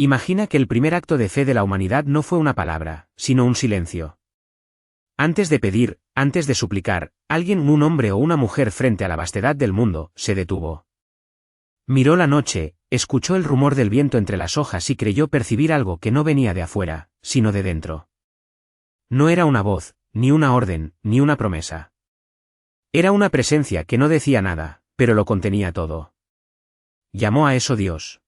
Imagina que el primer acto de fe de la humanidad no fue una palabra, sino un silencio. Antes de pedir, antes de suplicar, alguien, un hombre o una mujer frente a la vastedad del mundo, se detuvo. Miró la noche, escuchó el rumor del viento entre las hojas y creyó percibir algo que no venía de afuera, sino de dentro. No era una voz, ni una orden, ni una promesa. Era una presencia que no decía nada, pero lo contenía todo. Llamó a eso Dios.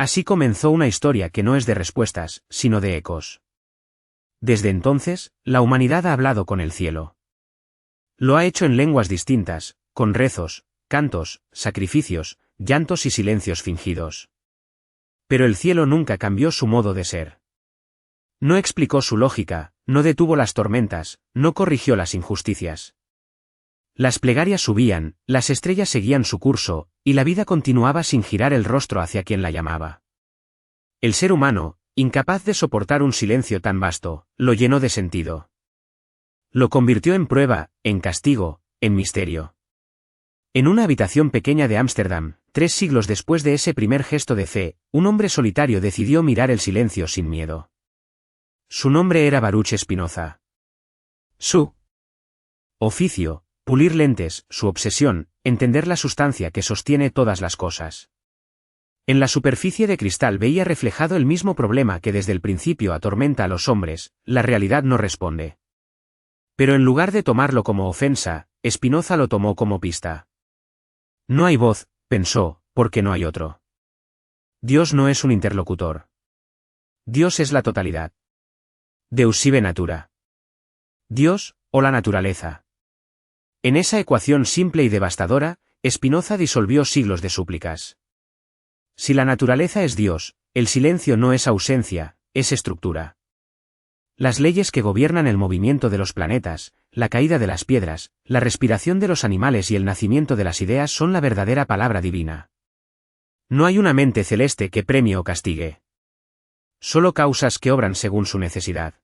Así comenzó una historia que no es de respuestas, sino de ecos. Desde entonces, la humanidad ha hablado con el cielo. Lo ha hecho en lenguas distintas, con rezos, cantos, sacrificios, llantos y silencios fingidos. Pero el cielo nunca cambió su modo de ser. No explicó su lógica, no detuvo las tormentas, no corrigió las injusticias. Las plegarias subían, las estrellas seguían su curso, y la vida continuaba sin girar el rostro hacia quien la llamaba. El ser humano, incapaz de soportar un silencio tan vasto, lo llenó de sentido. Lo convirtió en prueba, en castigo, en misterio. En una habitación pequeña de Ámsterdam, 3 siglos después de ese primer gesto de fe, un hombre solitario decidió mirar el silencio sin miedo. Su nombre era Baruch Spinoza. Su oficio, pulir lentes, su obsesión, entender la sustancia que sostiene todas las cosas. En la superficie de cristal veía reflejado el mismo problema que desde el principio atormenta a los hombres: la realidad no responde. Pero en lugar de tomarlo como ofensa, Spinoza lo tomó como pista. No hay voz, pensó, porque no hay otro. Dios no es un interlocutor. Dios es la totalidad. Deus sive natura. Dios, o la naturaleza. En esa ecuación simple y devastadora, Spinoza disolvió siglos de súplicas. Si la naturaleza es Dios, el silencio no es ausencia, es estructura. Las leyes que gobiernan el movimiento de los planetas, la caída de las piedras, la respiración de los animales y el nacimiento de las ideas son la verdadera palabra divina. No hay una mente celeste que premie o castigue. Solo causas que obran según su necesidad.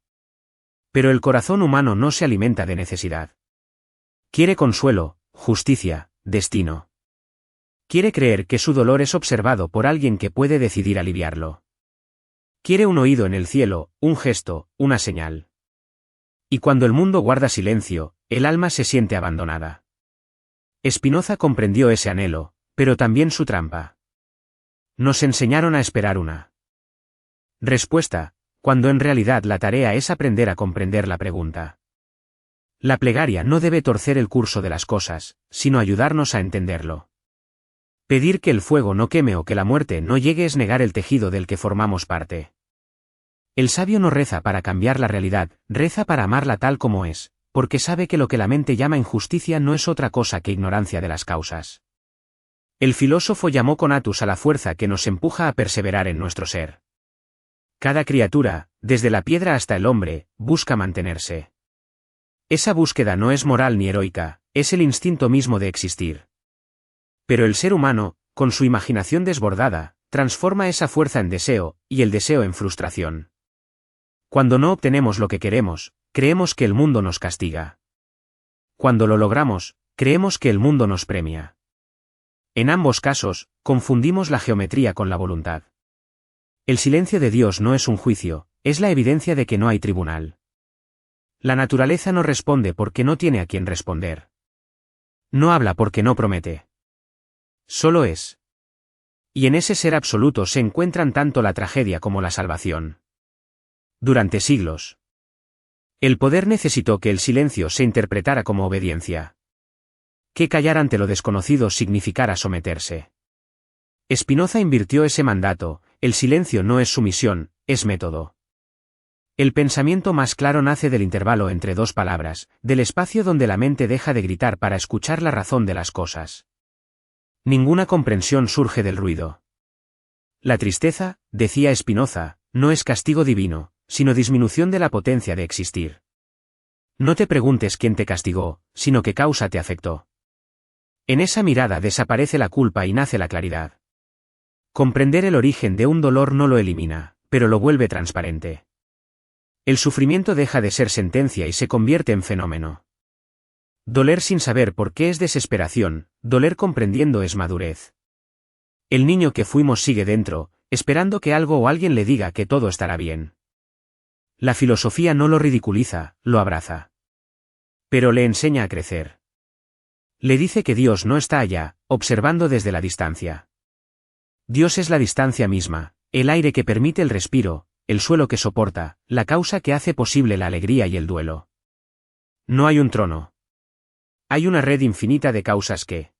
Pero el corazón humano no se alimenta de necesidad. Quiere consuelo, justicia, destino. Quiere creer que su dolor es observado por alguien que puede decidir aliviarlo. Quiere un oído en el cielo, un gesto, una señal. Y cuando el mundo guarda silencio, el alma se siente abandonada. Spinoza comprendió ese anhelo, pero también su trampa. Nos enseñaron a esperar una respuesta, cuando en realidad la tarea es aprender a comprender la pregunta. La plegaria no debe torcer el curso de las cosas, sino ayudarnos a entenderlo. Pedir que el fuego no queme o que la muerte no llegue es negar el tejido del que formamos parte. El sabio no reza para cambiar la realidad, reza para amarla tal como es, porque sabe que lo que la mente llama injusticia no es otra cosa que ignorancia de las causas. El filósofo llamó conatus a la fuerza que nos empuja a perseverar en nuestro ser. Cada criatura, desde la piedra hasta el hombre, busca mantenerse. Esa búsqueda no es moral ni heroica, es el instinto mismo de existir. Pero el ser humano, con su imaginación desbordada, transforma esa fuerza en deseo, y el deseo en frustración. Cuando no obtenemos lo que queremos, creemos que el mundo nos castiga. Cuando lo logramos, creemos que el mundo nos premia. En ambos casos, confundimos la geometría con la voluntad. El silencio de Dios no es un juicio, es la evidencia de que no hay tribunal. La naturaleza no responde porque no tiene a quien responder. No habla porque no promete. Solo es. Y en ese ser absoluto se encuentran tanto la tragedia como la salvación. Durante siglos, el poder necesitó que el silencio se interpretara como obediencia. Que callar ante lo desconocido significara someterse. Spinoza invirtió ese mandato: el silencio no es sumisión, es método. El pensamiento más claro nace del intervalo entre dos palabras, del espacio donde la mente deja de gritar para escuchar la razón de las cosas. Ninguna comprensión surge del ruido. La tristeza, decía Spinoza, no es castigo divino, sino disminución de la potencia de existir. No te preguntes quién te castigó, sino qué causa te afectó. En esa mirada desaparece la culpa y nace la claridad. Comprender el origen de un dolor no lo elimina, pero lo vuelve transparente. El sufrimiento deja de ser sentencia y se convierte en fenómeno. Doler sin saber por qué es desesperación, doler comprendiendo es madurez. El niño que fuimos sigue dentro, esperando que algo o alguien le diga que todo estará bien. La filosofía no lo ridiculiza, lo abraza. Pero le enseña a crecer. Le dice que Dios no está allá, observando desde la distancia. Dios es la distancia misma, el aire que permite el respiro, el suelo que soporta, la causa que hace posible la alegría y el duelo. No hay un trono. Hay una red infinita de causas que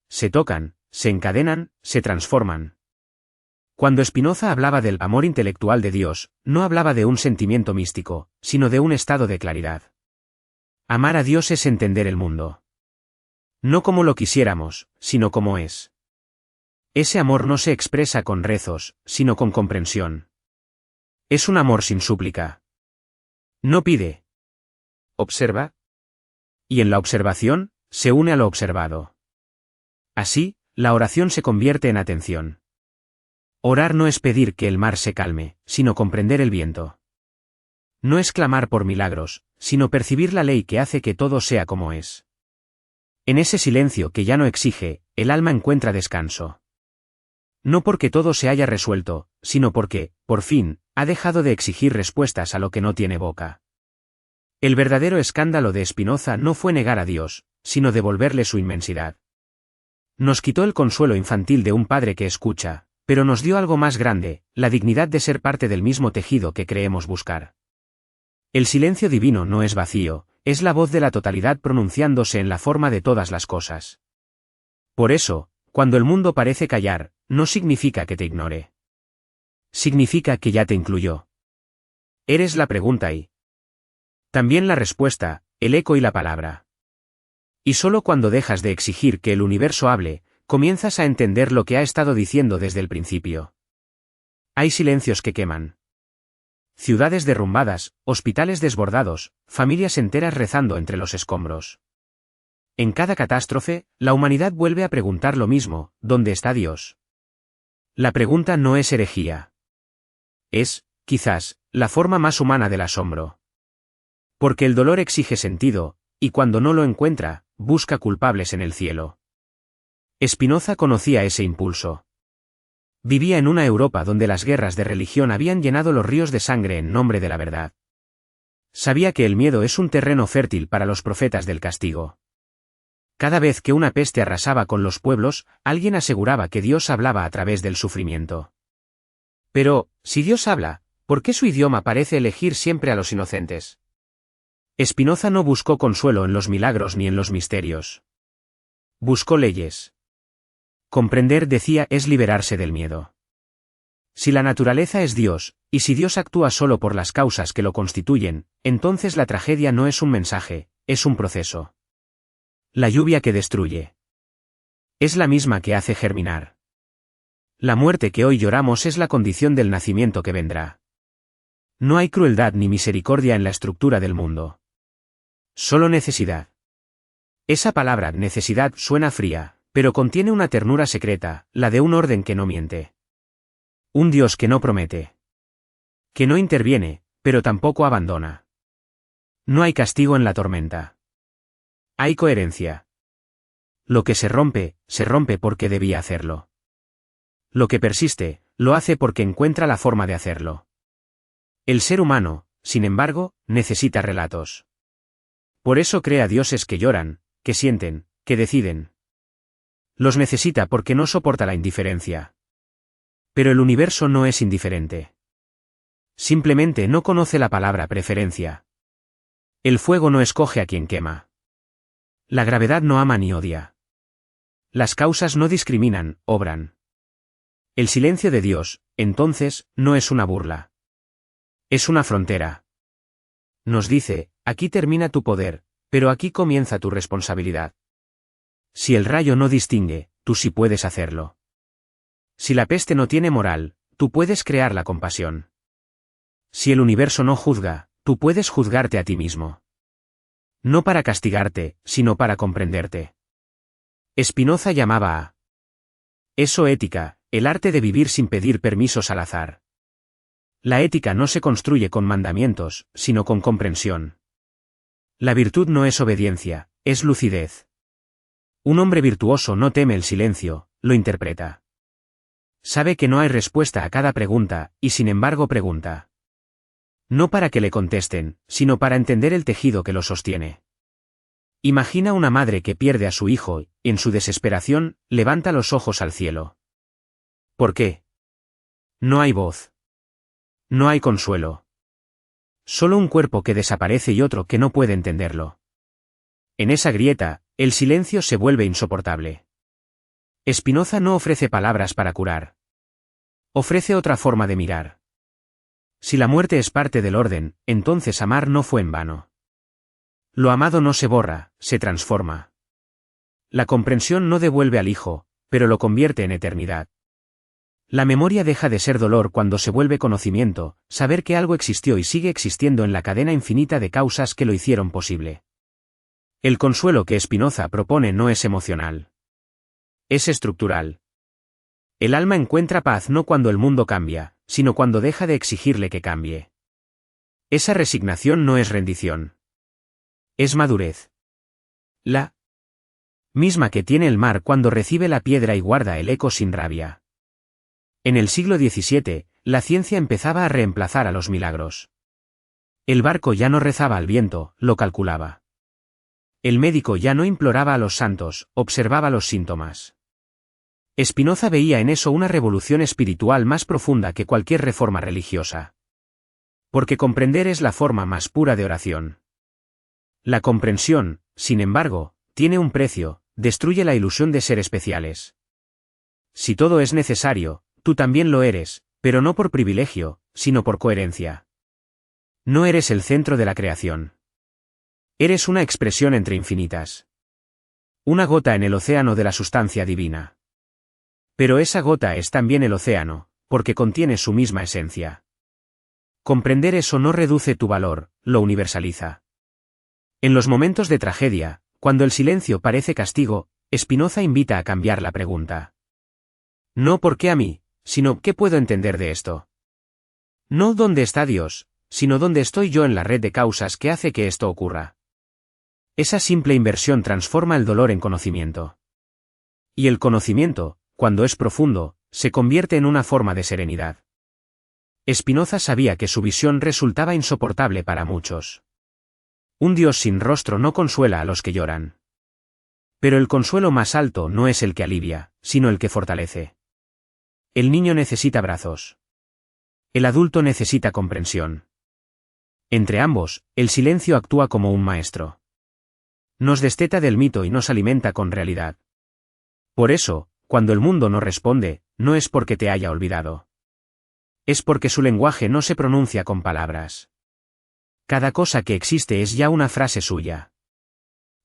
se tocan, se encadenan, se transforman. Cuando Spinoza hablaba del amor intelectual de Dios, no hablaba de un sentimiento místico, sino de un estado de claridad. Amar a Dios es entender el mundo. No como lo quisiéramos, sino como es. Ese amor no se expresa con rezos, sino con comprensión. Es un amor sin súplica. No pide. Observa. Y en la observación, se une a lo observado. Así, la oración se convierte en atención. Orar no es pedir que el mar se calme, sino comprender el viento. No es clamar por milagros, sino percibir la ley que hace que todo sea como es. En ese silencio que ya no exige, el alma encuentra descanso. No porque todo se haya resuelto, sino porque, por fin, ha dejado de exigir respuestas a lo que no tiene boca. El verdadero escándalo de Spinoza no fue negar a Dios, sino devolverle su inmensidad. Nos quitó el consuelo infantil de un padre que escucha, pero nos dio algo más grande, la dignidad de ser parte del mismo tejido que creemos buscar. El silencio divino no es vacío, es la voz de la totalidad pronunciándose en la forma de todas las cosas. Por eso, cuando el mundo parece callar, no significa que te ignore. Significa que ya te incluyó. Eres la pregunta y también la respuesta, el eco y la palabra. Y solo cuando dejas de exigir que el universo hable, comienzas a entender lo que ha estado diciendo desde el principio. Hay silencios que queman. Ciudades derrumbadas, hospitales desbordados, familias enteras rezando entre los escombros. En cada catástrofe, la humanidad vuelve a preguntar lo mismo, ¿dónde está Dios? La pregunta no es herejía. Es, quizás, la forma más humana del asombro. Porque el dolor exige sentido, y cuando no lo encuentra, busca culpables en el cielo. Spinoza conocía ese impulso. Vivía en una Europa donde las guerras de religión habían llenado los ríos de sangre en nombre de la verdad. Sabía que el miedo es un terreno fértil para los profetas del castigo. Cada vez que una peste arrasaba con los pueblos, alguien aseguraba que Dios hablaba a través del sufrimiento. Pero, si Dios habla, ¿por qué su idioma parece elegir siempre a los inocentes? Spinoza no buscó consuelo en los milagros ni en los misterios. Buscó leyes. Comprender, decía, es liberarse del miedo. Si la naturaleza es Dios, y si Dios actúa solo por las causas que lo constituyen, entonces la tragedia no es un mensaje, es un proceso. La lluvia que destruye. Es la misma que hace germinar. La muerte que hoy lloramos es la condición del nacimiento que vendrá. No hay crueldad ni misericordia en la estructura del mundo. Solo necesidad. Esa palabra, necesidad, suena fría, pero contiene una ternura secreta, la de un orden que no miente. Un Dios que no promete. Que no interviene, pero tampoco abandona. No hay castigo en la tormenta. Hay coherencia. Lo que se rompe porque debía hacerlo. Lo que persiste, lo hace porque encuentra la forma de hacerlo. El ser humano, sin embargo, necesita relatos. Por eso crea dioses que lloran, que sienten, que deciden. Los necesita porque no soporta la indiferencia. Pero el universo no es indiferente. Simplemente no conoce la palabra preferencia. El fuego no escoge a quien quema. La gravedad no ama ni odia. Las causas no discriminan, obran. El silencio de Dios, entonces, no es una burla. Es una frontera. Nos dice, aquí termina tu poder, pero aquí comienza tu responsabilidad. Si el rayo no distingue, tú sí puedes hacerlo. Si la peste no tiene moral, tú puedes crear la compasión. Si el universo no juzga, tú puedes juzgarte a ti mismo. No para castigarte, sino para comprenderte. Spinoza llamaba a eso ética, el arte de vivir sin pedir permisos al azar. La ética no se construye con mandamientos, sino con comprensión. La virtud no es obediencia, es lucidez. Un hombre virtuoso no teme el silencio, lo interpreta. Sabe que no hay respuesta a cada pregunta, y sin embargo pregunta. No para que le contesten, sino para entender el tejido que lo sostiene. Imagina una madre que pierde a su hijo y, en su desesperación, levanta los ojos al cielo. ¿Por qué? No hay voz. No hay consuelo. Solo un cuerpo que desaparece y otro que no puede entenderlo. En esa grieta, el silencio se vuelve insoportable. Spinoza no ofrece palabras para curar. Ofrece otra forma de mirar. Si la muerte es parte del orden, entonces amar no fue en vano. Lo amado no se borra, se transforma. La comprensión no devuelve al hijo, pero lo convierte en eternidad. La memoria deja de ser dolor cuando se vuelve conocimiento, saber que algo existió y sigue existiendo en la cadena infinita de causas que lo hicieron posible. El consuelo que Spinoza propone no es emocional. Es estructural. El alma encuentra paz no cuando el mundo cambia, sino cuando deja de exigirle que cambie. Esa resignación no es rendición. Es madurez. La misma que tiene el mar cuando recibe la piedra y guarda el eco sin rabia. En el siglo XVII, la ciencia empezaba a reemplazar a los milagros. El barco ya no rezaba al viento, lo calculaba. El médico ya no imploraba a los santos, observaba los síntomas. Spinoza veía en eso una revolución espiritual más profunda que cualquier reforma religiosa. Porque comprender es la forma más pura de oración. La comprensión, sin embargo, tiene un precio, destruye la ilusión de ser especiales. Si todo es necesario, tú también lo eres, pero no por privilegio, sino por coherencia. No eres el centro de la creación. Eres una expresión entre infinitas. Una gota en el océano de la sustancia divina. Pero esa gota es también el océano, porque contiene su misma esencia. Comprender eso no reduce tu valor, lo universaliza. En los momentos de tragedia, cuando el silencio parece castigo, Spinoza invita a cambiar la pregunta. No ¿por qué a mí?, sino ¿qué puedo entender de esto? No ¿dónde está Dios?, sino ¿dónde estoy yo en la red de causas que hace que esto ocurra? Esa simple inversión transforma el dolor en conocimiento. Y el conocimiento, cuando es profundo, se convierte en una forma de serenidad. Spinoza sabía que su visión resultaba insoportable para muchos. Un Dios sin rostro no consuela a los que lloran. Pero el consuelo más alto no es el que alivia, sino el que fortalece. El niño necesita brazos. El adulto necesita comprensión. Entre ambos, el silencio actúa como un maestro. Nos desteta del mito y nos alimenta con realidad. Por eso, cuando el mundo no responde, no es porque te haya olvidado. Es porque su lenguaje no se pronuncia con palabras. Cada cosa que existe es ya una frase suya.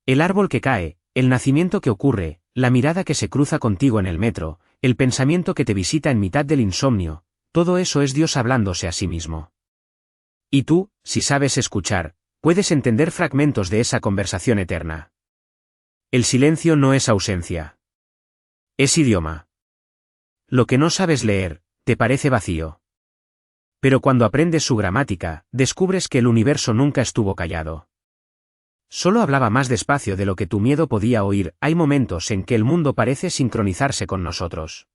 El árbol que cae, el nacimiento que ocurre, la mirada que se cruza contigo en el metro, el pensamiento que te visita en mitad del insomnio, todo eso es Dios hablándose a sí mismo. Y tú, si sabes escuchar, puedes entender fragmentos de esa conversación eterna. El silencio no es ausencia. Es idioma. Lo que no sabes leer, te parece vacío. Pero cuando aprendes su gramática, descubres que el universo nunca estuvo callado. Solo hablaba más despacio de lo que tu miedo podía oír. Hay momentos en que el mundo parece sincronizarse con nosotros.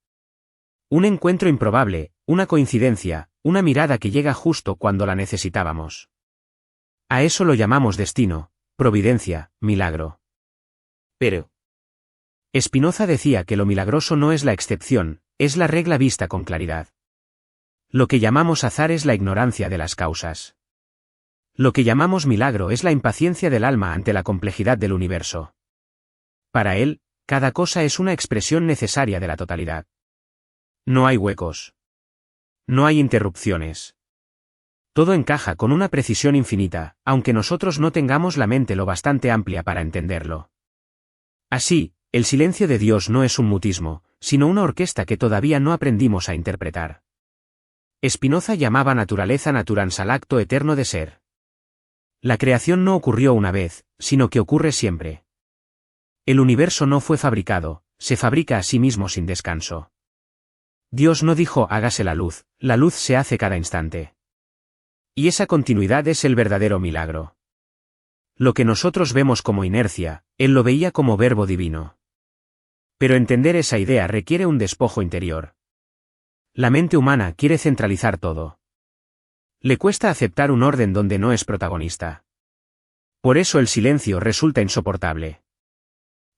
Un encuentro improbable, una coincidencia, una mirada que llega justo cuando la necesitábamos. A eso lo llamamos destino, providencia, milagro. Pero Spinoza decía que lo milagroso no es la excepción, es la regla vista con claridad. Lo que llamamos azar es la ignorancia de las causas. Lo que llamamos milagro es la impaciencia del alma ante la complejidad del universo. Para él, cada cosa es una expresión necesaria de la totalidad. No hay huecos. No hay interrupciones. Todo encaja con una precisión infinita, aunque nosotros no tengamos la mente lo bastante amplia para entenderlo. Así, el silencio de Dios no es un mutismo, sino una orquesta que todavía no aprendimos a interpretar. Spinoza llamaba naturaleza naturans al acto eterno de ser. La creación no ocurrió una vez, sino que ocurre siempre. El universo no fue fabricado, se fabrica a sí mismo sin descanso. Dios no dijo hágase la luz se hace cada instante. Y esa continuidad es el verdadero milagro. Lo que nosotros vemos como inercia, Él lo veía como verbo divino. Pero entender esa idea requiere un despojo interior. La mente humana quiere centralizar todo. Le cuesta aceptar un orden donde no es protagonista. Por eso el silencio resulta insoportable.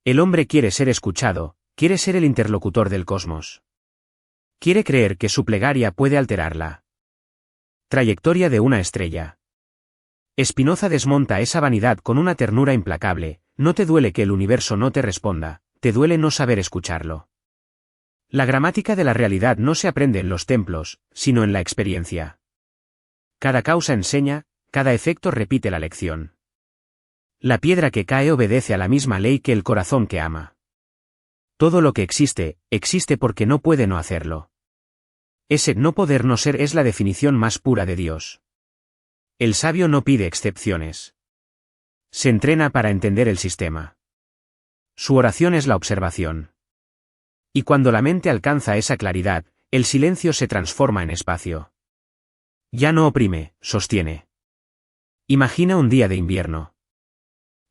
El hombre quiere ser escuchado, quiere ser el interlocutor del cosmos. Quiere creer que su plegaria puede alterarla. Trayectoria de una estrella. Spinoza desmonta esa vanidad con una ternura implacable. No te duele que el universo no te responda, te duele no saber escucharlo. La gramática de la realidad no se aprende en los templos, sino en la experiencia. Cada causa enseña, cada efecto repite la lección. La piedra que cae obedece a la misma ley que el corazón que ama. Todo lo que existe, existe porque no puede no hacerlo. Ese no poder no ser es la definición más pura de Dios. El sabio no pide excepciones. Se entrena para entender el sistema. Su oración es la observación. Y cuando la mente alcanza esa claridad, el silencio se transforma en espacio. Ya no oprime, sostiene. Imagina un día de invierno.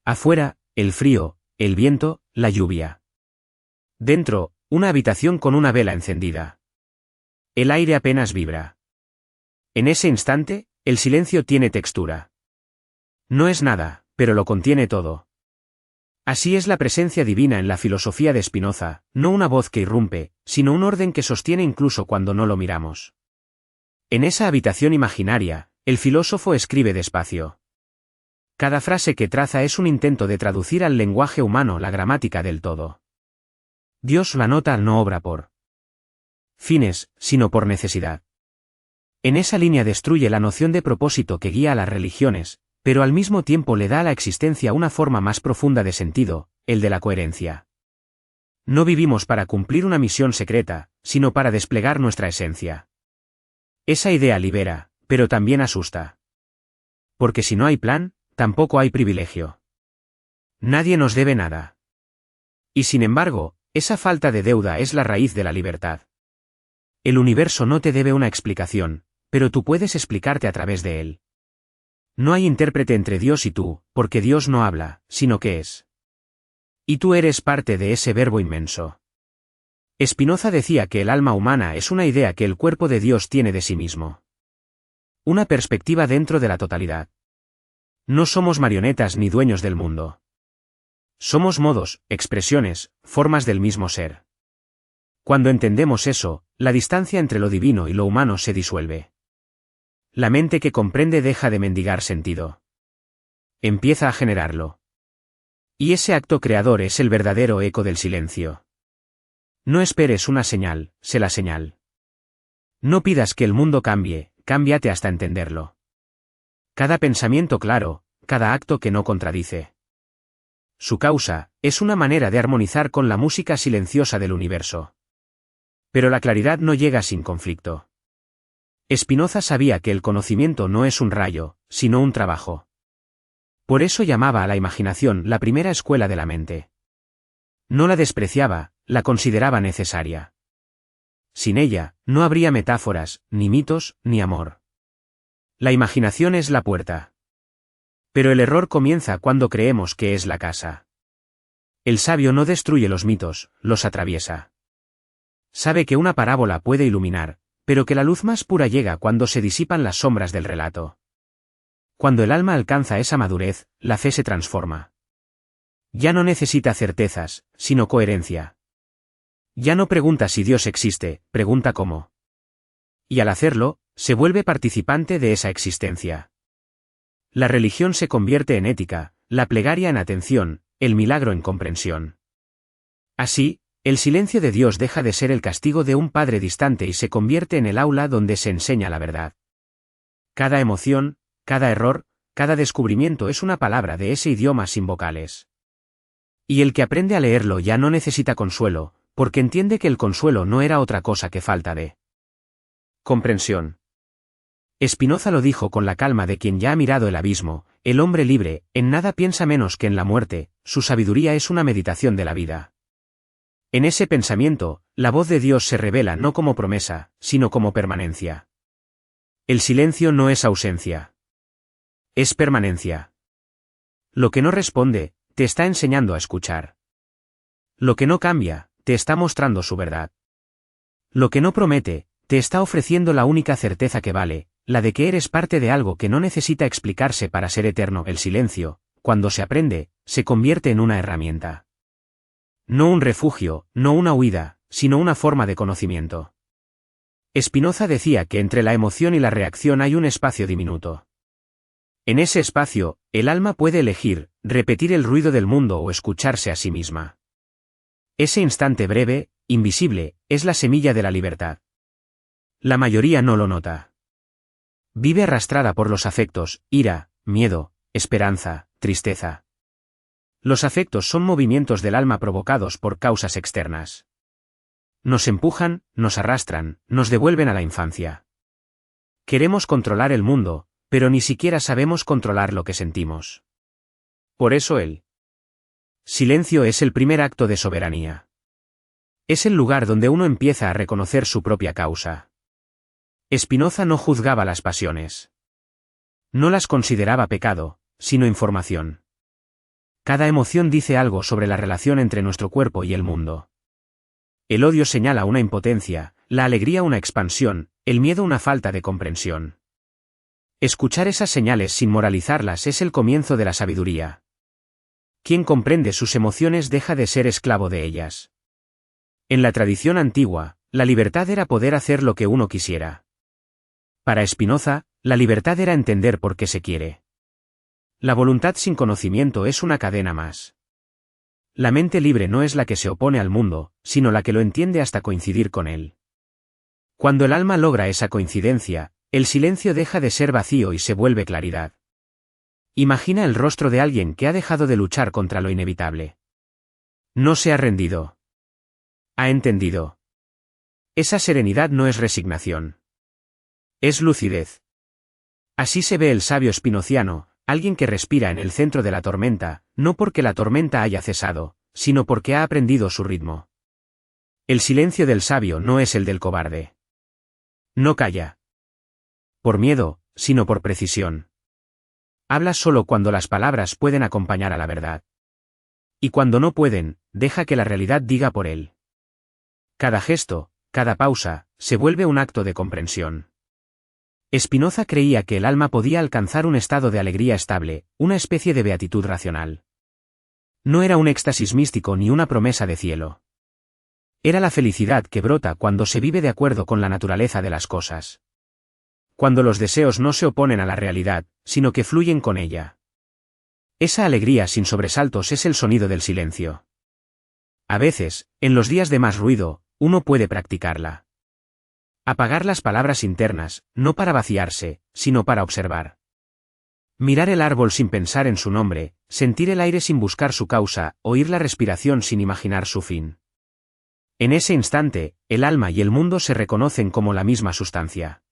Afuera, el frío, el viento, la lluvia. Dentro, una habitación con una vela encendida. El aire apenas vibra. En ese instante, el silencio tiene textura. No es nada, pero lo contiene todo. Así es la presencia divina en la filosofía de Spinoza, no una voz que irrumpe, sino un orden que sostiene incluso cuando no lo miramos. En esa habitación imaginaria, el filósofo escribe despacio. Cada frase que traza es un intento de traducir al lenguaje humano la gramática del todo. Dios la nota no obra por fines, sino por necesidad. En esa línea destruye la noción de propósito que guía a las religiones, pero al mismo tiempo le da a la existencia una forma más profunda de sentido, el de la coherencia. No vivimos para cumplir una misión secreta, sino para desplegar nuestra esencia. Esa idea libera, pero también asusta. Porque si no hay plan, tampoco hay privilegio. Nadie nos debe nada. Y sin embargo, esa falta de deuda es la raíz de la libertad. El universo no te debe una explicación, pero tú puedes explicarte a través de él. No hay intérprete entre Dios y tú, porque Dios no habla, sino que es. Y tú eres parte de ese verbo inmenso. Spinoza decía que el alma humana es una idea que el cuerpo de Dios tiene de sí mismo. Una perspectiva dentro de la totalidad. No somos marionetas ni dueños del mundo. Somos modos, expresiones, formas del mismo ser. Cuando entendemos eso, la distancia entre lo divino y lo humano se disuelve. La mente que comprende deja de mendigar sentido. Empieza a generarlo. Y ese acto creador es el verdadero eco del silencio. No esperes una señal, sé la señal. No pidas que el mundo cambie, cámbiate hasta entenderlo. Cada pensamiento claro, cada acto que no contradice. Su causa, es una manera de armonizar con la música silenciosa del universo. Pero la claridad no llega sin conflicto. Spinoza sabía que el conocimiento no es un rayo, sino un trabajo. Por eso llamaba a la imaginación la primera escuela de la mente. No la despreciaba, la consideraba necesaria. Sin ella, no habría metáforas, ni mitos, ni amor. La imaginación es la puerta. Pero el error comienza cuando creemos que es la casa. El sabio no destruye los mitos, los atraviesa. Sabe que una parábola puede iluminar, pero que la luz más pura llega cuando se disipan las sombras del relato. Cuando el alma alcanza esa madurez, la fe se transforma. Ya no necesita certezas, sino coherencia. Ya no pregunta si Dios existe, pregunta cómo. Y al hacerlo, se vuelve participante de esa existencia. La religión se convierte en ética, la plegaria en atención, el milagro en comprensión. Así, el silencio de Dios deja de ser el castigo de un padre distante y se convierte en el aula donde se enseña la verdad. Cada emoción, cada error, cada descubrimiento es una palabra de ese idioma sin vocales. Y el que aprende a leerlo ya no necesita consuelo, porque entiende que el consuelo no era otra cosa que falta de comprensión. Spinoza lo dijo con la calma de quien ya ha mirado el abismo, el hombre libre, en nada piensa menos que en la muerte, su sabiduría es una meditación de la vida. En ese pensamiento, la voz de Dios se revela no como promesa, sino como permanencia. El silencio no es ausencia. Es permanencia. Lo que no responde, te está enseñando a escuchar. Lo que no cambia, te está mostrando su verdad. Lo que no promete, Te está ofreciendo la única certeza que vale, la de que eres parte de algo que no necesita explicarse para ser eterno. El silencio, cuando se aprende, se convierte en una herramienta. No un refugio, no una huida, sino una forma de conocimiento. Spinoza decía que entre la emoción y la reacción hay un espacio diminuto. En ese espacio, el alma puede elegir, repetir el ruido del mundo o escucharse a sí misma. Ese instante breve, invisible, es la semilla de la libertad. La mayoría no lo nota. Vive arrastrada por los afectos, ira, miedo, esperanza, tristeza. Los afectos son movimientos del alma provocados por causas externas. Nos empujan, nos arrastran, nos devuelven a la infancia. Queremos controlar el mundo, pero ni siquiera sabemos controlar lo que sentimos. Por eso el silencio es el primer acto de soberanía. Es el lugar donde uno empieza a reconocer su propia causa. Spinoza no juzgaba las pasiones. No las consideraba pecado, sino información. Cada emoción dice algo sobre la relación entre nuestro cuerpo y el mundo. El odio señala una impotencia, la alegría una expansión, el miedo una falta de comprensión. Escuchar esas señales sin moralizarlas es el comienzo de la sabiduría. Quien comprende sus emociones deja de ser esclavo de ellas. En la tradición antigua, la libertad era poder hacer lo que uno quisiera. Para Spinoza, la libertad era entender por qué se quiere. La voluntad sin conocimiento es una cadena más. La mente libre no es la que se opone al mundo, sino la que lo entiende hasta coincidir con él. Cuando el alma logra esa coincidencia, el silencio deja de ser vacío y se vuelve claridad. Imagina el rostro de alguien que ha dejado de luchar contra lo inevitable. No se ha rendido. Ha entendido. Esa serenidad no es resignación. Es lucidez. Así se ve el sabio spinoziano, alguien que respira en el centro de la tormenta, no porque la tormenta haya cesado, sino porque ha aprendido su ritmo. El silencio del sabio no es el del cobarde. No calla. Por miedo, sino por precisión. Habla solo cuando las palabras pueden acompañar a la verdad. Y cuando no pueden, deja que la realidad diga por él. Cada gesto, cada pausa, se vuelve un acto de comprensión. Spinoza creía que el alma podía alcanzar un estado de alegría estable, una especie de beatitud racional. No era un éxtasis místico ni una promesa de cielo. Era la felicidad que brota cuando se vive de acuerdo con la naturaleza de las cosas. Cuando los deseos no se oponen a la realidad, sino que fluyen con ella. Esa alegría sin sobresaltos es el sonido del silencio. A veces, en los días de más ruido, uno puede practicarla. Apagar las palabras internas, no para vaciarse, sino para observar. Mirar el árbol sin pensar en su nombre, sentir el aire sin buscar su causa, oír la respiración sin imaginar su fin. En ese instante, el alma y el mundo se reconocen como la misma sustancia.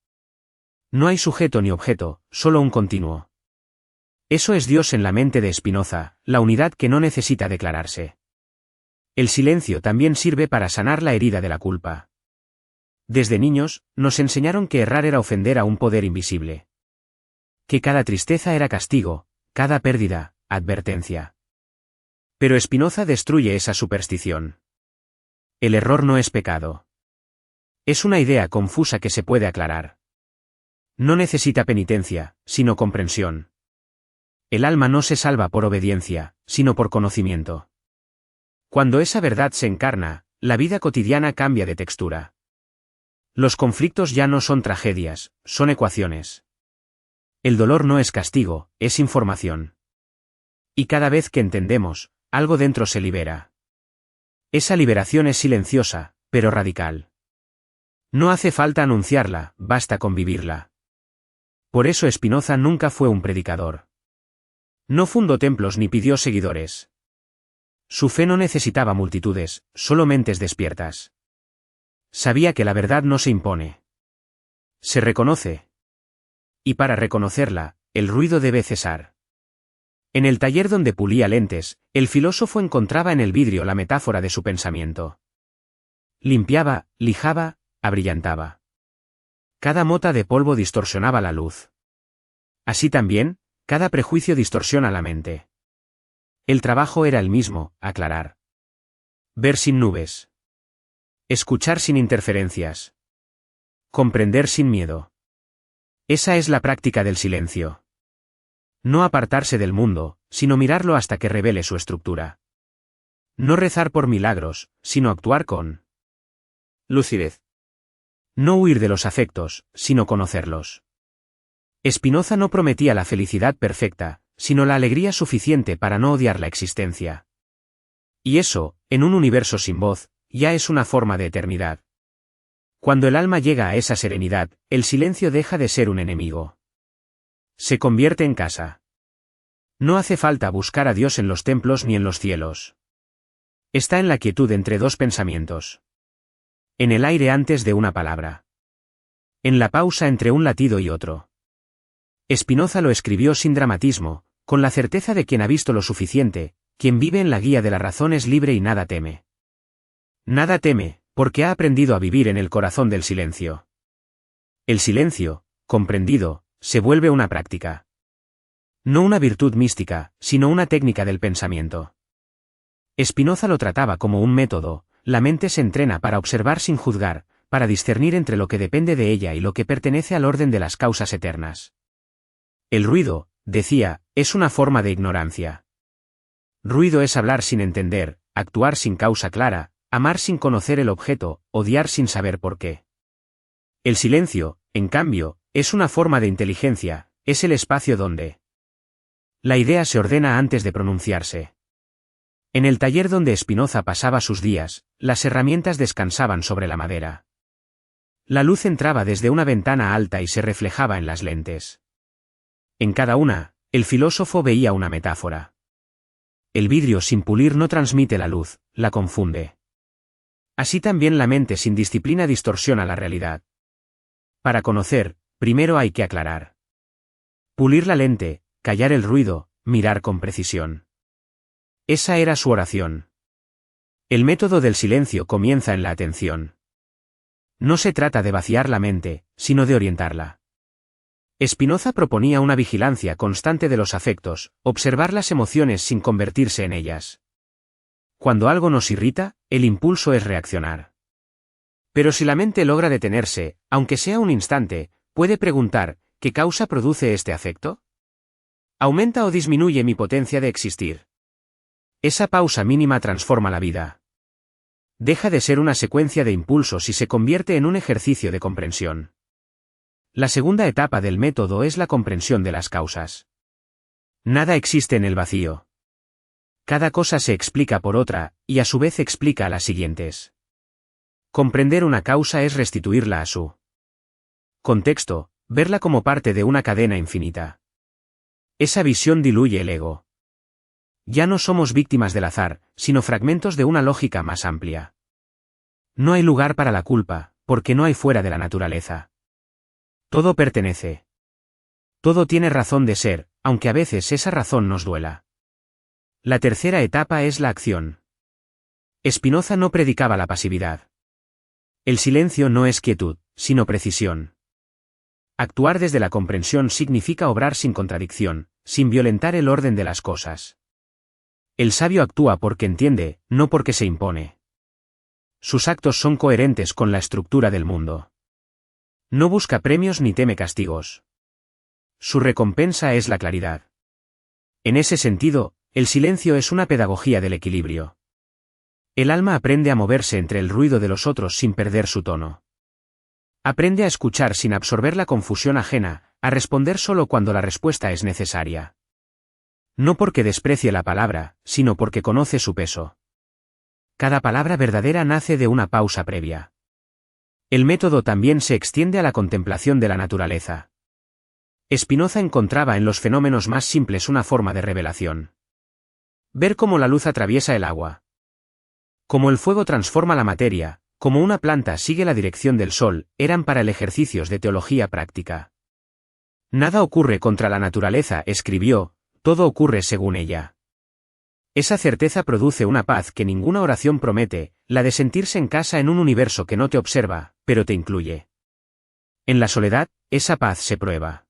No hay sujeto ni objeto, solo un continuo. Eso es Dios en la mente de Spinoza, la unidad que no necesita declararse. El silencio también sirve para sanar la herida de la culpa. Desde niños, nos enseñaron que errar era ofender a un poder invisible. Que cada tristeza era castigo, cada pérdida, advertencia. Pero Spinoza destruye esa superstición. El error no es pecado. Es una idea confusa que se puede aclarar. No necesita penitencia, sino comprensión. El alma no se salva por obediencia, sino por conocimiento. Cuando esa verdad se encarna, la vida cotidiana cambia de textura. Los conflictos ya no son tragedias, son ecuaciones. El dolor no es castigo, es información. Y cada vez que entendemos, algo dentro se libera. Esa liberación es silenciosa, pero radical. No hace falta anunciarla, basta con vivirla. Por eso Spinoza nunca fue un predicador. No fundó templos ni pidió seguidores. Su fe no necesitaba multitudes, solo mentes despiertas. Sabía que la verdad no se impone. Se reconoce. Y para reconocerla, el ruido debe cesar. En el taller donde pulía lentes, el filósofo encontraba en el vidrio la metáfora de su pensamiento. Limpiaba, lijaba, abrillantaba. Cada mota de polvo distorsionaba la luz. Así también, cada prejuicio distorsiona la mente. El trabajo era el mismo, aclarar. Ver sin nubes. Escuchar sin interferencias. Comprender sin miedo. Esa es la práctica del silencio. No apartarse del mundo, sino mirarlo hasta que revele su estructura. No rezar por milagros, sino actuar con lucidez. No huir de los afectos, sino conocerlos. Spinoza no prometía la felicidad perfecta, sino la alegría suficiente para no odiar la existencia. Y eso, en un universo sin voz, ya es una forma de eternidad. Cuando el alma llega a esa serenidad, el silencio deja de ser un enemigo. Se convierte en casa. No hace falta buscar a Dios en los templos ni en los cielos. Está en la quietud entre dos pensamientos. En el aire antes de una palabra. En la pausa entre un latido y otro. Spinoza lo escribió sin dramatismo, con la certeza de quien ha visto lo suficiente, quien vive en la guía de la razón es libre y nada teme. Nada teme, porque ha aprendido a vivir en el corazón del silencio. El silencio, comprendido, se vuelve una práctica. No una virtud mística, sino una técnica del pensamiento. Spinoza lo trataba como un método, la mente se entrena para observar sin juzgar, para discernir entre lo que depende de ella y lo que pertenece al orden de las causas eternas. El ruido, decía, es una forma de ignorancia. Ruido es hablar sin entender, actuar sin causa clara, amar sin conocer el objeto, odiar sin saber por qué. El silencio, en cambio, es una forma de inteligencia, es el espacio donde la idea se ordena antes de pronunciarse. En el taller donde Spinoza pasaba sus días, las herramientas descansaban sobre la madera. La luz entraba desde una ventana alta y se reflejaba en las lentes. En cada una, el filósofo veía una metáfora. El vidrio sin pulir no transmite la luz, la confunde. Así también la mente sin disciplina distorsiona la realidad. Para conocer, primero hay que aclarar. Pulir la lente, callar el ruido, mirar con precisión. Esa era su oración. El método del silencio comienza en la atención. No se trata de vaciar la mente, sino de orientarla. Spinoza proponía una vigilancia constante de los afectos, observar las emociones sin convertirse en ellas. Cuando algo nos irrita, el impulso es reaccionar. Pero si la mente logra detenerse, aunque sea un instante, puede preguntar, ¿qué causa produce este afecto? ¿Aumenta o disminuye mi potencia de existir? Esa pausa mínima transforma la vida. Deja de ser una secuencia de impulsos y se convierte en un ejercicio de comprensión. La segunda etapa del método es la comprensión de las causas. Nada existe en el vacío. Cada cosa se explica por otra, y a su vez explica a las siguientes. Comprender una causa es restituirla a su contexto, verla como parte de una cadena infinita. Esa visión diluye el ego. Ya no somos víctimas del azar, sino fragmentos de una lógica más amplia. No hay lugar para la culpa, porque no hay fuera de la naturaleza. Todo pertenece. Todo tiene razón de ser, aunque a veces esa razón nos duela. La tercera etapa es la acción. Spinoza no predicaba la pasividad. El silencio no es quietud, sino precisión. Actuar desde la comprensión significa obrar sin contradicción, sin violentar el orden de las cosas. El sabio actúa porque entiende, no porque se impone. Sus actos son coherentes con la estructura del mundo. No busca premios ni teme castigos. Su recompensa es la claridad. En ese sentido, el silencio es una pedagogía del equilibrio. El alma aprende a moverse entre el ruido de los otros sin perder su tono. Aprende a escuchar sin absorber la confusión ajena, a responder solo cuando la respuesta es necesaria. No porque desprecie la palabra, sino porque conoce su peso. Cada palabra verdadera nace de una pausa previa. El método también se extiende a la contemplación de la naturaleza. Spinoza encontraba en los fenómenos más simples una forma de revelación. Ver cómo la luz atraviesa el agua. Cómo el fuego transforma la materia, cómo una planta sigue la dirección del sol, eran para él ejercicios de teología práctica. Nada ocurre contra la naturaleza, escribió, todo ocurre según ella. Esa certeza produce una paz que ninguna oración promete, la de sentirse en casa en un universo que no te observa, pero te incluye. En la soledad, esa paz se prueba.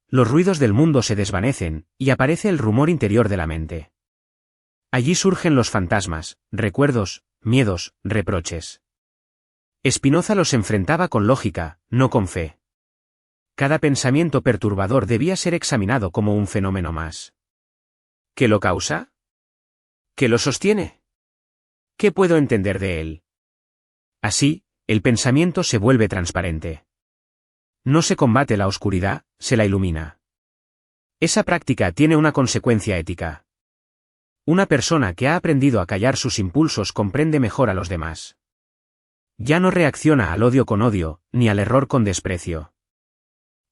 Los ruidos del mundo se desvanecen, y aparece el rumor interior de la mente. Allí surgen los fantasmas, recuerdos, miedos, reproches. Spinoza los enfrentaba con lógica, no con fe. Cada pensamiento perturbador debía ser examinado como un fenómeno más. ¿Qué lo causa? ¿Qué lo sostiene? ¿Qué puedo entender de él? Así, el pensamiento se vuelve transparente. No se combate la oscuridad, se la ilumina. Esa práctica tiene una consecuencia ética. Una persona que ha aprendido a callar sus impulsos comprende mejor a los demás. Ya no reacciona al odio con odio, ni al error con desprecio.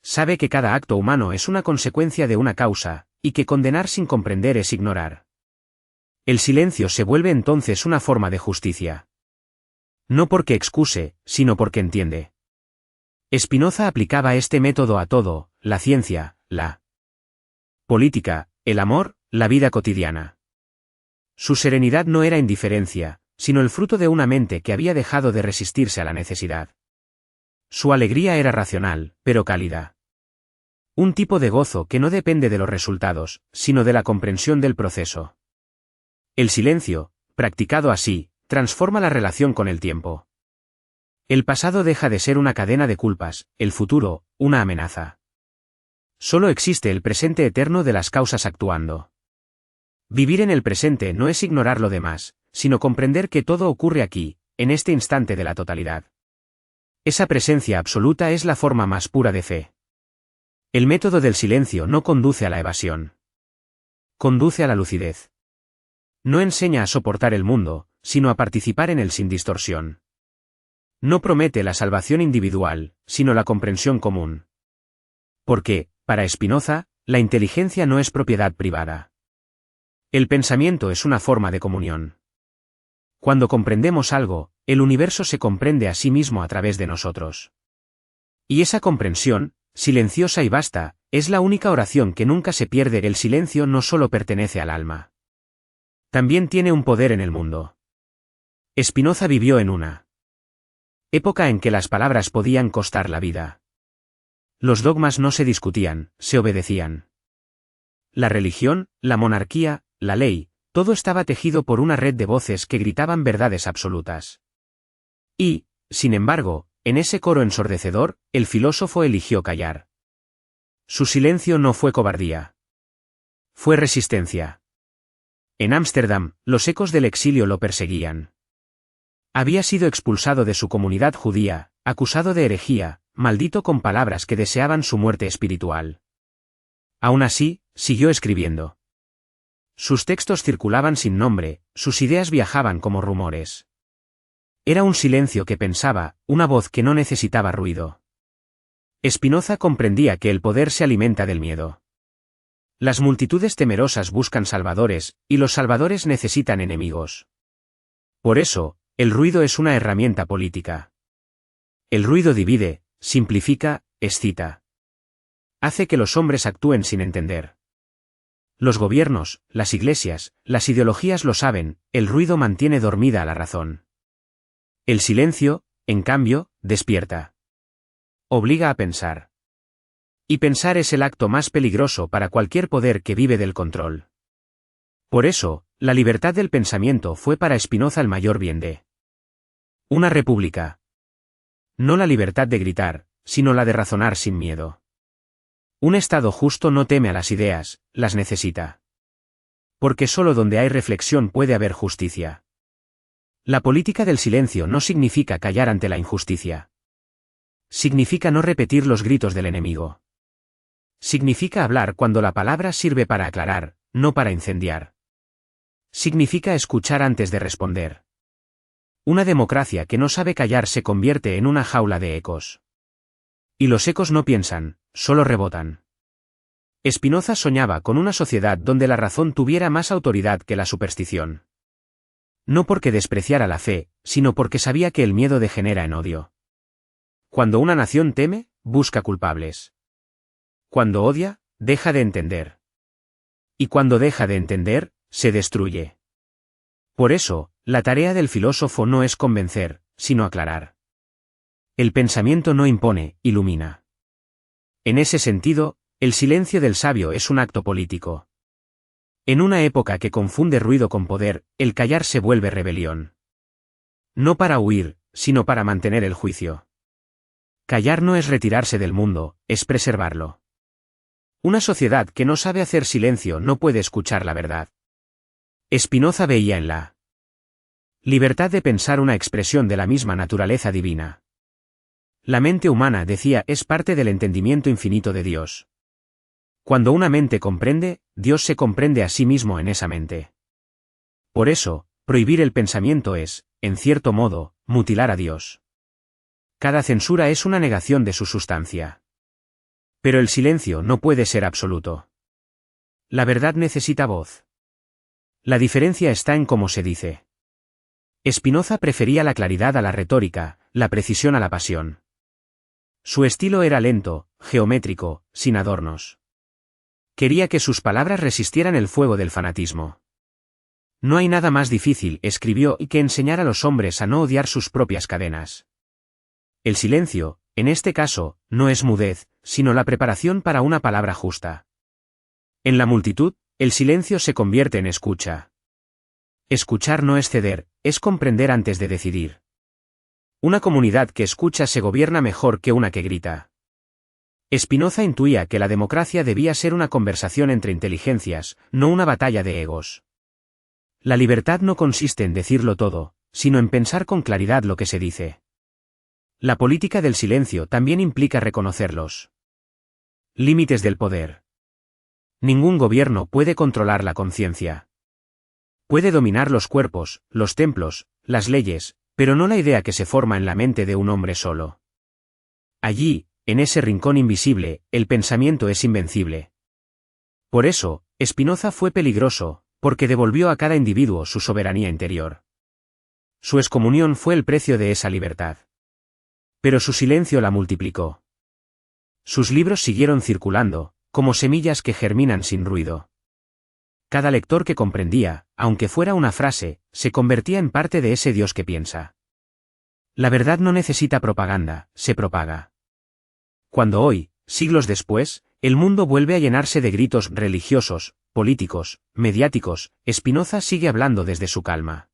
Sabe que cada acto humano es una consecuencia de una causa, y que condenar sin comprender es ignorar. El silencio se vuelve entonces una forma de justicia. No porque excuse, sino porque entiende. Spinoza aplicaba este método a todo, la ciencia, la política, el amor, la vida cotidiana. Su serenidad no era indiferencia, sino el fruto de una mente que había dejado de resistirse a la necesidad. Su alegría era racional, pero cálida. Un tipo de gozo que no depende de los resultados, sino de la comprensión del proceso. El silencio, practicado así, transforma la relación con el tiempo. El pasado deja de ser una cadena de culpas, el futuro, una amenaza. Solo existe el presente eterno de las causas actuando. Vivir en el presente no es ignorar lo demás, sino comprender que todo ocurre aquí, en este instante de la totalidad. Esa presencia absoluta es la forma más pura de fe. El método del silencio no conduce a la evasión. Conduce a la lucidez. No enseña a soportar el mundo, sino a participar en él sin distorsión. No promete la salvación individual, sino la comprensión común. Porque, para Spinoza, la inteligencia no es propiedad privada. El pensamiento es una forma de comunión. Cuando comprendemos algo, el universo se comprende a sí mismo a través de nosotros. Y esa comprensión, silenciosa y vasta, es la única oración que nunca se pierde. El silencio no solo pertenece al alma. También tiene un poder en el mundo. Spinoza vivió en una época en que las palabras podían costar la vida. Los dogmas no se discutían, se obedecían. La religión, la monarquía, la ley, todo estaba tejido por una red de voces que gritaban verdades absolutas. Y, sin embargo, en ese coro ensordecedor, el filósofo eligió callar. Su silencio no fue cobardía. Fue resistencia. En Ámsterdam, los ecos del exilio lo perseguían. Había sido expulsado de su comunidad judía, acusado de herejía, maldito con palabras que deseaban su muerte espiritual. Aún así, siguió escribiendo. Sus textos circulaban sin nombre, sus ideas viajaban como rumores. Era un silencio que pensaba, una voz que no necesitaba ruido. Spinoza comprendía que el poder se alimenta del miedo. Las multitudes temerosas buscan salvadores, y los salvadores necesitan enemigos. Por eso, el ruido es una herramienta política. El ruido divide, simplifica, excita. Hace que los hombres actúen sin entender. Los gobiernos, las iglesias, las ideologías lo saben, el ruido mantiene dormida a la razón. El silencio, en cambio, despierta. Obliga a pensar. Y pensar es el acto más peligroso para cualquier poder que vive del control. Por eso, la libertad del pensamiento fue para Spinoza el mayor bien de una república. No la libertad de gritar, sino la de razonar sin miedo. Un Estado justo no teme a las ideas, las necesita. Porque solo donde hay reflexión puede haber justicia. La política del silencio no significa callar ante la injusticia. Significa no repetir los gritos del enemigo. Significa hablar cuando la palabra sirve para aclarar, no para incendiar. Significa escuchar antes de responder. Una democracia que no sabe callar se convierte en una jaula de ecos. Y los ecos no piensan, solo rebotan. Spinoza soñaba con una sociedad donde la razón tuviera más autoridad que la superstición. No porque despreciara la fe, sino porque sabía que el miedo degenera en odio. Cuando una nación teme, busca culpables. Cuando odia, deja de entender. Y cuando deja de entender, se destruye. Por eso, la tarea del filósofo no es convencer, sino aclarar. El pensamiento no impone, ilumina. En ese sentido, el silencio del sabio es un acto político. En una época que confunde ruido con poder, el callar se vuelve rebelión. No para huir, sino para mantener el juicio. Callar no es retirarse del mundo, es preservarlo. Una sociedad que no sabe hacer silencio no puede escuchar la verdad. Spinoza veía en la libertad de pensar una expresión de la misma naturaleza divina. La mente humana, decía, es parte del entendimiento infinito de Dios. Cuando una mente comprende, Dios se comprende a sí mismo en esa mente. Por eso, prohibir el pensamiento es, en cierto modo, mutilar a Dios. Cada censura es una negación de su sustancia. Pero el silencio no puede ser absoluto. La verdad necesita voz. La diferencia está en cómo se dice. Spinoza prefería la claridad a la retórica, la precisión a la pasión. Su estilo era lento, geométrico, sin adornos. Quería que sus palabras resistieran el fuego del fanatismo. No hay nada más difícil, escribió, que enseñar a los hombres a no odiar sus propias cadenas. El silencio, en este caso, no es mudez, sino la preparación para una palabra justa. En la multitud, el silencio se convierte en escucha. Escuchar no es ceder, es comprender antes de decidir. Una comunidad que escucha se gobierna mejor que una que grita. Spinoza intuía que la democracia debía ser una conversación entre inteligencias, no una batalla de egos. La libertad no consiste en decirlo todo, sino en pensar con claridad lo que se dice. La política del silencio también implica reconocer los límites del poder. Ningún gobierno puede controlar la conciencia. Puede dominar los cuerpos, los templos, las leyes, pero no la idea que se forma en la mente de un hombre solo. Allí, en ese rincón invisible, el pensamiento es invencible. Por eso, Spinoza fue peligroso, porque devolvió a cada individuo su soberanía interior. Su excomunión fue el precio de esa libertad. Pero su silencio la multiplicó. Sus libros siguieron circulando, como semillas que germinan sin ruido. Cada lector que comprendía, aunque fuera una frase, se convertía en parte de ese Dios que piensa. La verdad no necesita propaganda, se propaga. Cuando hoy, siglos después, el mundo vuelve a llenarse de gritos religiosos, políticos, mediáticos, Spinoza sigue hablando desde su calma.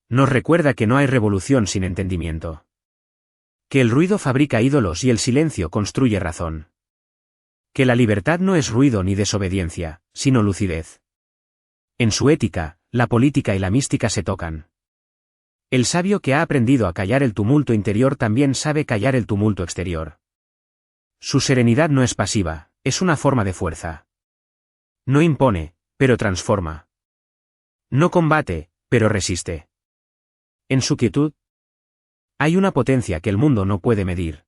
Nos recuerda que no hay revolución sin entendimiento. Que el ruido fabrica ídolos y el silencio construye razón. Que la libertad no es ruido ni desobediencia, sino lucidez. En su ética, la política y la mística se tocan. El sabio que ha aprendido a callar el tumulto interior también sabe callar el tumulto exterior. Su serenidad no es pasiva, es una forma de fuerza. No impone, pero transforma. No combate, pero resiste. En su quietud hay una potencia que el mundo no puede medir.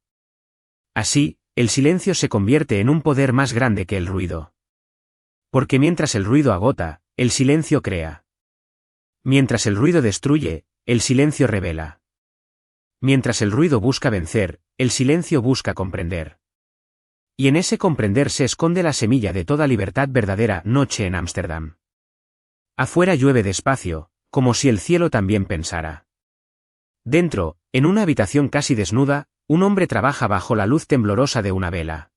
Así, el silencio se convierte en un poder más grande que el ruido. Porque mientras el ruido agota, el silencio crea. Mientras el ruido destruye, el silencio revela. Mientras el ruido busca vencer, el silencio busca comprender. Y en ese comprender se esconde la semilla de toda libertad verdadera. Noche en Ámsterdam. Afuera llueve despacio, como si el cielo también pensara. Dentro, en una habitación casi desnuda, un hombre trabaja bajo la luz temblorosa de una vela.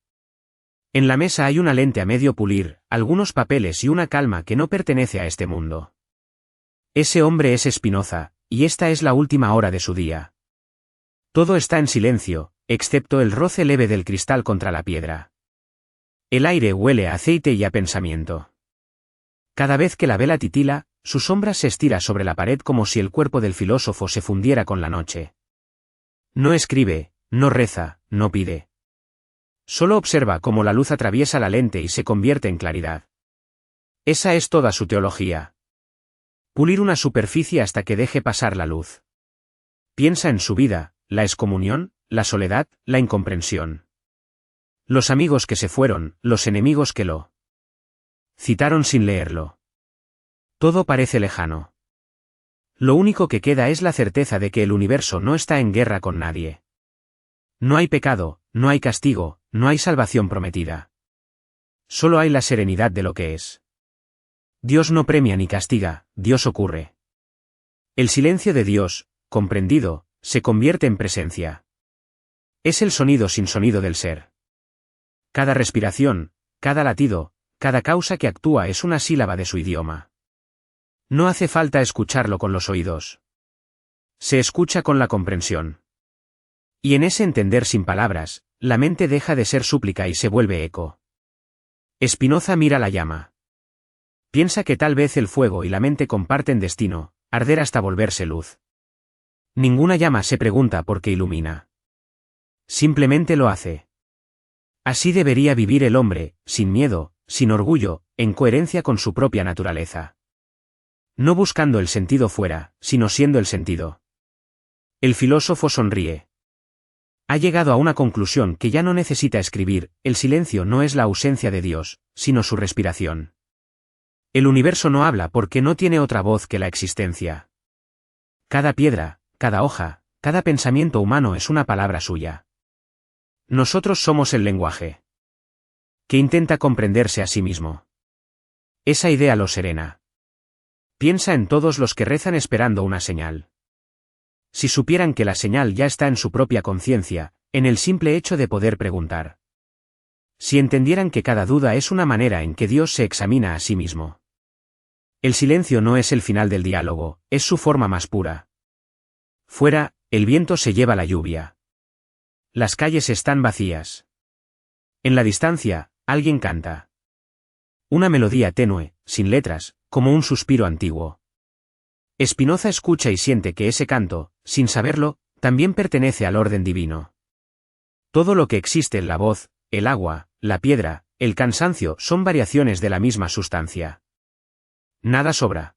En la mesa hay una lente a medio pulir, algunos papeles y una calma que no pertenece a este mundo. Ese hombre es Spinoza, y esta es la última hora de su día. Todo está en silencio, excepto el roce leve del cristal contra la piedra. El aire huele a aceite y a pensamiento. Cada vez que la vela titila, su sombra se estira sobre la pared como si el cuerpo del filósofo se fundiera con la noche. No escribe, no reza, no pide. Solo observa cómo la luz atraviesa la lente y se convierte en claridad. Esa es toda su teología. Pulir una superficie hasta que deje pasar la luz. Piensa en su vida, la excomunión, la soledad, la incomprensión. Los amigos que se fueron, los enemigos que lo citaron sin leerlo. Todo parece lejano. Lo único que queda es la certeza de que el universo no está en guerra con nadie. No hay pecado, no hay castigo, no hay salvación prometida. Solo hay la serenidad de lo que es. Dios no premia ni castiga, Dios ocurre. El silencio de Dios, comprendido, se convierte en presencia. Es el sonido sin sonido del ser. Cada respiración, cada latido, cada causa que actúa es una sílaba de su idioma. No hace falta escucharlo con los oídos. Se escucha con la comprensión. Y en ese entender sin palabras, la mente deja de ser súplica y se vuelve eco. Spinoza mira la llama. Piensa que tal vez el fuego y la mente comparten destino, arder hasta volverse luz. Ninguna llama se pregunta por qué ilumina. Simplemente lo hace. Así debería vivir el hombre, sin miedo, sin orgullo, en coherencia con su propia naturaleza. No buscando el sentido fuera, sino siendo el sentido. El filósofo sonríe. Ha llegado a una conclusión que ya no necesita escribir: el silencio no es la ausencia de Dios, sino su respiración. El universo no habla porque no tiene otra voz que la existencia. Cada piedra, cada hoja, cada pensamiento humano es una palabra suya. Nosotros somos el lenguaje que intenta comprenderse a sí mismo. Esa idea lo serena. Piensa en todos los que rezan esperando una señal. Si supieran que la señal ya está en su propia conciencia, en el simple hecho de poder preguntar. Si entendieran que cada duda es una manera en que Dios se examina a sí mismo. El silencio no es el final del diálogo, es su forma más pura. Fuera, el viento se lleva la lluvia. Las calles están vacías. En la distancia, alguien canta. Una melodía tenue, sin letras, como un suspiro antiguo. Spinoza escucha y siente que ese canto, sin saberlo, también pertenece al orden divino. Todo lo que existe en la voz, el agua, la piedra, el cansancio son variaciones de la misma sustancia. Nada sobra.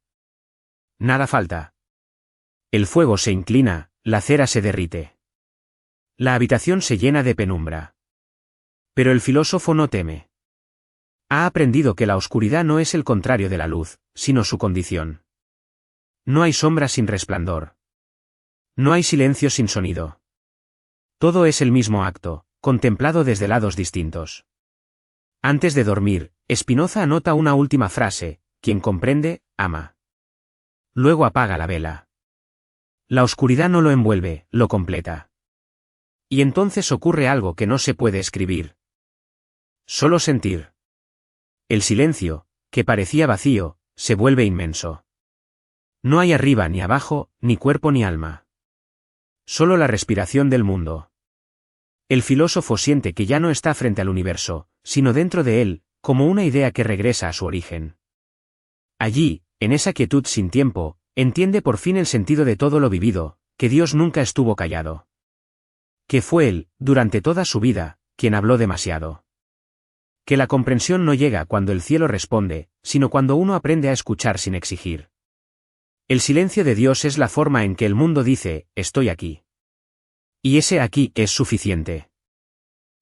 Nada falta. El fuego se inclina, la cera se derrite. La habitación se llena de penumbra. Pero el filósofo no teme. Ha aprendido que la oscuridad no es el contrario de la luz, sino su condición. No hay sombra sin resplandor. No hay silencio sin sonido. Todo es el mismo acto, contemplado desde lados distintos. Antes de dormir, Spinoza anota una última frase: quien comprende, ama. Luego apaga la vela. La oscuridad no lo envuelve, lo completa. Y entonces ocurre algo que no se puede escribir. Solo sentir. El silencio, que parecía vacío, se vuelve inmenso. No hay arriba ni abajo, ni cuerpo ni alma. Solo la respiración del mundo. El filósofo siente que ya no está frente al universo, sino dentro de él, como una idea que regresa a su origen. Allí, en esa quietud sin tiempo, entiende por fin el sentido de todo lo vivido, que Dios nunca estuvo callado. Que fue Él, durante toda su vida, quien habló demasiado. Que la comprensión no llega cuando el cielo responde, sino cuando uno aprende a escuchar sin exigir. El silencio de Dios es la forma en que el mundo dice: estoy aquí. Y ese aquí es suficiente.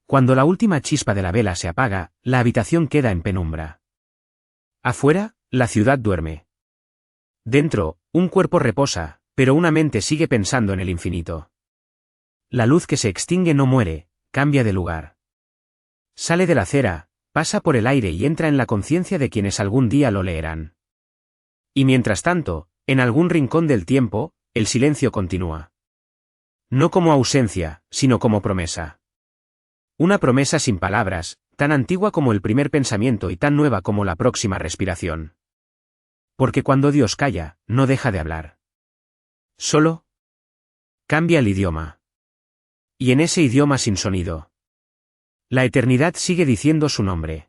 Cuando la última chispa de la vela se apaga, la habitación queda en penumbra. Afuera, la ciudad duerme. Dentro, un cuerpo reposa, pero una mente sigue pensando en el infinito. La luz que se extingue no muere, cambia de lugar. Sale de la cera, pasa por el aire y entra en la conciencia de quienes algún día lo leerán. Y mientras tanto, en algún rincón del tiempo, el silencio continúa. No como ausencia, sino como promesa. Una promesa sin palabras, tan antigua como el primer pensamiento y tan nueva como la próxima respiración. Porque cuando Dios calla, no deja de hablar. Solo cambia el idioma. Y en ese idioma sin sonido, la eternidad sigue diciendo su nombre.